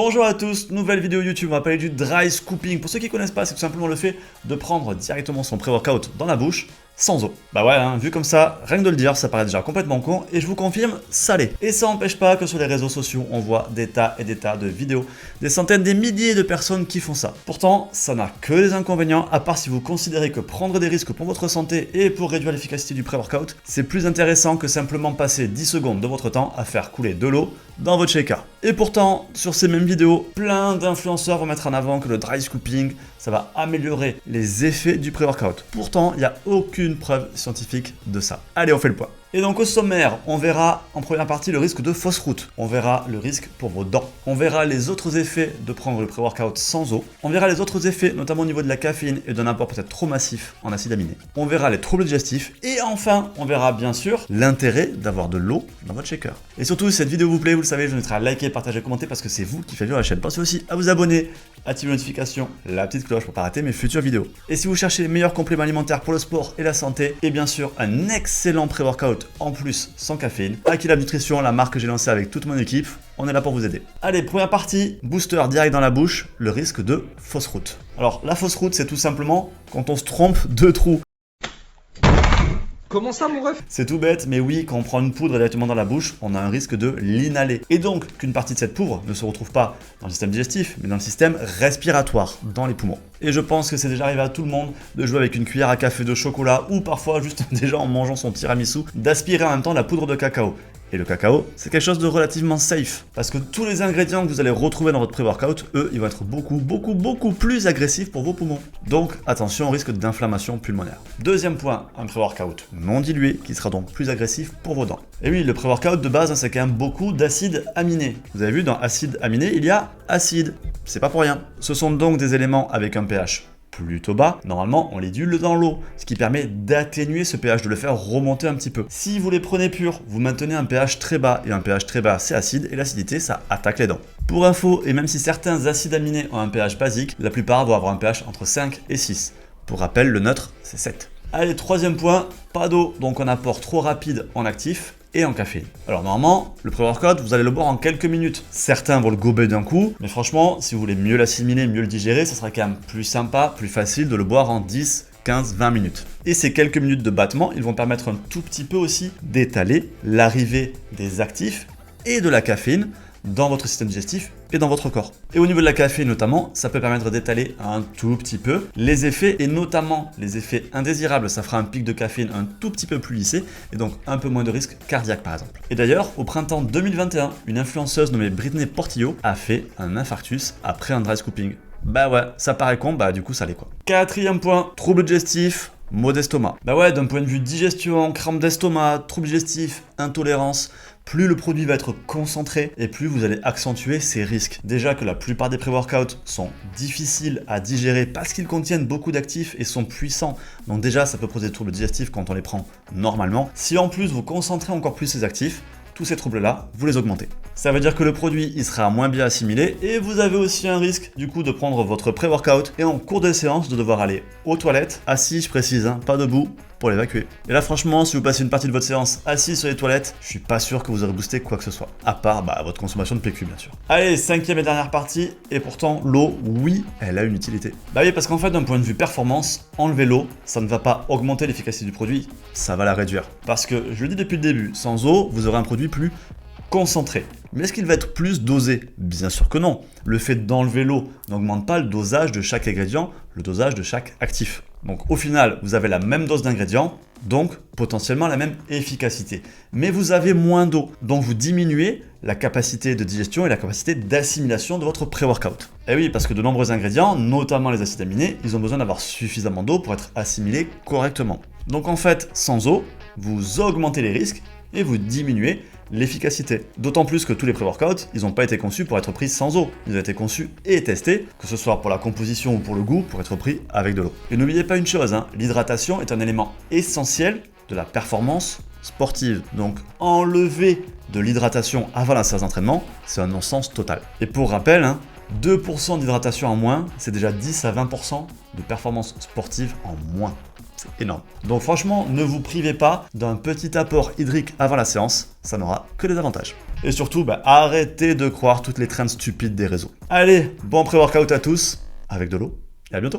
Bonjour à tous, nouvelle vidéo YouTube, on va parler du dry scooping. Pour ceux qui ne connaissent pas, c'est tout simplement le fait de prendre directement son pré-workout dans la bouche, sans eau. Bah ouais, hein, vu comme ça, rien que de le dire, ça paraît déjà complètement con, et je vous confirme, ça l'est. Et ça n'empêche pas que sur les réseaux sociaux, on voit des tas et des tas de vidéos, des centaines, des milliers de personnes qui font ça. Pourtant, ça n'a que des inconvénients, à part si vous considérez que prendre des risques pour votre santé et pour réduire l'efficacité du pré-workout, c'est plus intéressant que simplement passer 10 secondes de votre temps à faire couler de l'eau dans votre shaker. Et pourtant, sur ces mêmes vidéos, plein d'influenceurs vont mettre en avant que le dry scooping, ça va améliorer les effets du pré-workout. Pourtant, il n'y a aucune preuve scientifique de ça. Allez, on fait le point. Et donc au sommaire, on verra en première partie le risque de fausse route. On verra le risque pour vos dents. On verra les autres effets de prendre le pré-workout sans eau. On verra les autres effets, notamment au niveau de la caféine et d'un apport peut-être trop massif en acide aminé. On verra les troubles digestifs. Et enfin, on verra bien sûr l'intérêt d'avoir de l'eau dans votre shaker. Et surtout, si cette vidéo vous plaît, vous le savez, je vous invite à liker, partager, commenter parce que c'est vous qui faites vivre la chaîne. Pensez aussi à vous abonner, activer les notifications, la petite cloche pour ne pas rater mes futures vidéos. Et si vous cherchez les meilleurs compléments alimentaires pour le sport et la santé, et bien sûr un excellent pré-workout en plus sans caféine, Aquilab Nutrition, la marque que j'ai lancée avec toute mon équipe, on est là pour vous aider. Allez, première partie, booster direct dans la bouche, le risque de fausse route. Alors la fausse route, c'est tout simplement quand on se trompe de trou. Comment ça, mon ref? C'est tout bête, mais oui, quand on prend une poudre directement dans la bouche, on a un risque de l'inhaler. Et donc, qu'une partie de cette poudre ne se retrouve pas dans le système digestif, mais dans le système respiratoire, dans les poumons. Et je pense que c'est déjà arrivé à tout le monde de jouer avec une cuillère à café de chocolat, ou parfois juste déjà en mangeant son tiramisu, d'aspirer en même temps la poudre de cacao. Et le cacao, c'est quelque chose de relativement safe, parce que tous les ingrédients que vous allez retrouver dans votre pré-workout, eux, ils vont être beaucoup plus agressifs pour vos poumons. Donc attention au risque d'inflammation pulmonaire. Deuxième point, un pré-workout non dilué, qui sera donc plus agressif pour vos dents. Et oui, le pré-workout de base, c'est quand même beaucoup d'acides aminés. Vous avez vu, dans acides aminés, il y a acide. C'est pas pour rien. Ce sont donc des éléments avec un pH plutôt bas, normalement on les dilue dans l'eau, ce qui permet d'atténuer ce pH, de le faire remonter un petit peu. Si vous les prenez purs, vous maintenez un pH très bas, et un pH très bas c'est acide, et l'acidité ça attaque les dents. Pour info, et même si certains acides aminés ont un pH basique, la plupart vont avoir un pH entre 5 et 6. Pour rappel, le neutre c'est 7. Allez, troisième point, pas d'eau, donc un apport trop rapide en actif et en caféine. Alors normalement, le pré-workout, vous allez le boire en quelques minutes. Certains vont le gober d'un coup, mais franchement, si vous voulez mieux l'assimiler, mieux le digérer, ça sera quand même plus sympa, plus facile de le boire en 10, 15, 20 minutes. Et ces quelques minutes de battement, ils vont permettre un tout petit peu aussi d'étaler l'arrivée des actifs et de la caféine dans votre système digestif et dans votre corps. Et au niveau de la caféine notamment, ça peut permettre d'étaler un tout petit peu les effets, et notamment les effets indésirables. Ça fera un pic de caféine un tout petit peu plus lissé, et donc un peu moins de risque cardiaque par exemple. Et d'ailleurs, au printemps 2021, une influenceuse nommée Britney Portillo a fait un infarctus après un dry scooping. Bah ouais, ça paraît con, bah du coup ça l'est quoi. Quatrième point, troubles digestifs, maux d'estomac. Bah ouais, d'un point de vue digestion, crampes d'estomac, troubles digestifs, intolérance, plus le produit va être concentré et plus vous allez accentuer ces risques. Déjà que la plupart des pré-workouts sont difficiles à digérer parce qu'ils contiennent beaucoup d'actifs et sont puissants. Donc déjà, ça peut poser des troubles digestifs quand on les prend normalement. Si en plus vous concentrez encore plus ces actifs, tous ces troubles-là, vous les augmentez. Ça veut dire que le produit, il sera moins bien assimilé et vous avez aussi un risque du coup de prendre votre pré-workout et en cours de séance de devoir aller aux toilettes, assis je précise, hein, pas debout, pour l'évacuer. Et là franchement, si vous passez une partie de votre séance assis sur les toilettes, je suis pas sûr que vous aurez boosté quoi que ce soit. À part votre consommation de PQ bien sûr. Allez, cinquième et dernière partie, et pourtant l'eau, oui, elle a une utilité. Bah oui, parce qu'en fait d'un point de vue performance, enlever l'eau, ça ne va pas augmenter l'efficacité du produit, ça va la réduire. Parce que, je le dis depuis le début, sans eau, vous aurez un produit plus concentré. Mais est-ce qu'il va être plus dosé? Bien sûr que non. Le fait d'enlever l'eau n'augmente pas le dosage de chaque ingrédient, le dosage de chaque actif. Donc au final, vous avez la même dose d'ingrédients, donc potentiellement la même efficacité. Mais vous avez moins d'eau, donc vous diminuez la capacité de digestion et la capacité d'assimilation de votre pré-workout. Et oui, parce que de nombreux ingrédients, notamment les acides aminés, ils ont besoin d'avoir suffisamment d'eau pour être assimilés correctement. Donc en fait, sans eau, vous augmentez les risques et vous diminuez l'efficacité. D'autant plus que tous les pré-workouts, ils n'ont pas été conçus pour être pris sans eau. Ils ont été conçus et testés, que ce soit pour la composition ou pour le goût, pour être pris avec de l'eau. Et n'oubliez pas une chose, l'hydratation est un élément essentiel de la performance sportive. Donc enlever de l'hydratation avant la séance d'entraînement, c'est un non-sens total. Et pour rappel, 2% d'hydratation en moins, c'est déjà 10 à 20% de performance sportive en moins. C'est énorme. Donc franchement, ne vous privez pas d'un petit apport hydrique avant la séance, ça n'aura que des avantages. Et surtout, arrêtez de croire toutes les trends stupides des réseaux. Allez, bon pré-workout à tous, avec de l'eau, et à bientôt.